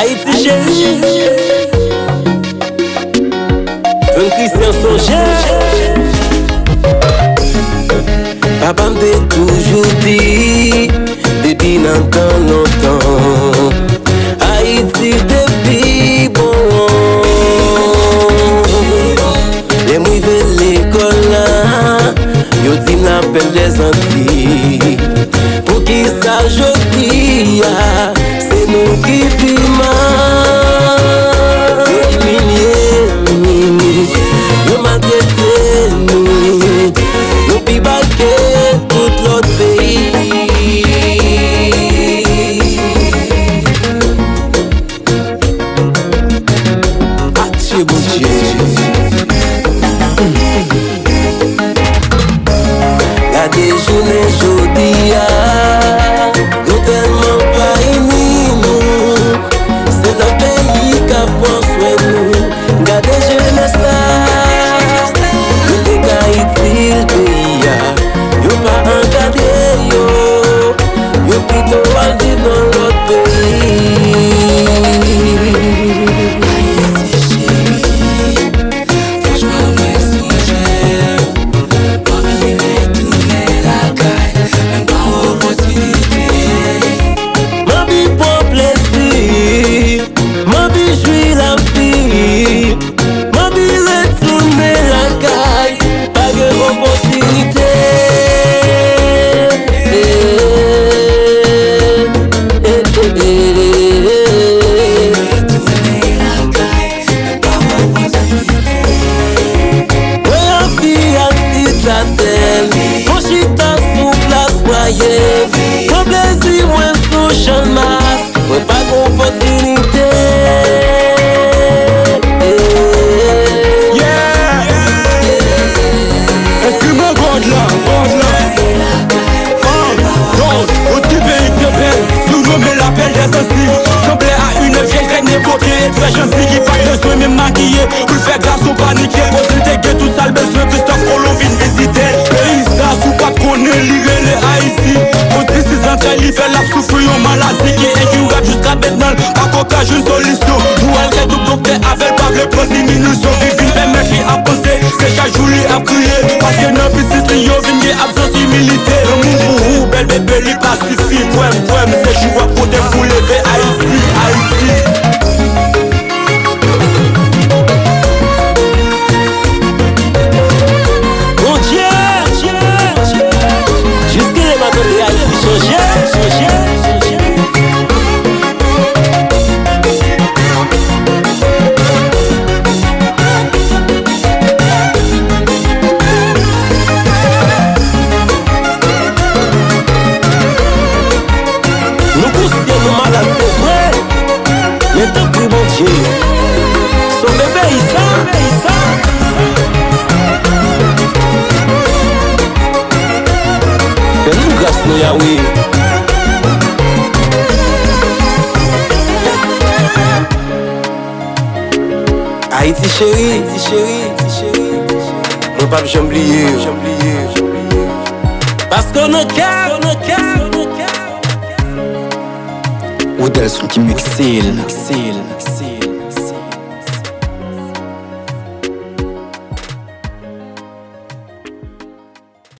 Haïti chérie, un Christian Songeur. Papa m'a toujours dit, depuis dans longtemps, Haïti depuis bon. Les mouilles de l'école là, yo dit m'appelle des Antilles. Pour qui ça jodi, c'est nous qui piment. Yo maltraité nous, nous pi baquer tout l'autre pays. Adieu bon Dieu. La déjeuner jodi nous tellement pas unis nous. C'est le pays qui prend soin de nous. Gardez jeunesse là, nous t'es le pays. Yo pas encadré yo plutôt à vivre dans l'autre pays. Pour plaisir, moins sous champ de masse, pas d'opportunité. Excuse-moi, God là. Aussi pays de belle, surnommé l'appel des anciens. Semblait à une vieille reine évoquée, très gentille qui pas besoin même maquillée. Pour le faire garçon paniqué, possibilité que tout ça le besoin, Christophe Colomb vient visiter. Pays ça, sous pas de connaître, lire les Haïti. Il fait la souffrir en maladie qui est incurable jusqu'à maintenant. Pas qu'aucun une solution. Nous elle tout docteur avec pas le plus diminution. Vivine permet qui a pensé, c'est chaque jour lui a crié. Parce que nos petits trio viennent absence humilité. Le monde pour vous, belle bébé, il pacifie. Poème, c'est je vois pour des pour lever Haïti. Mon Dieu, jusqu'à les matins de Haïti changé. Nous poussons nos malades, c'est vrai. Mais tant que bon Dieu, son bébé il ça. Fais-nous grâce, nous Yahweh. Haïti chérie, mon pape j'aime oublier. Parce qu'on a cœur. Ou d'elles sont qui m'excellent.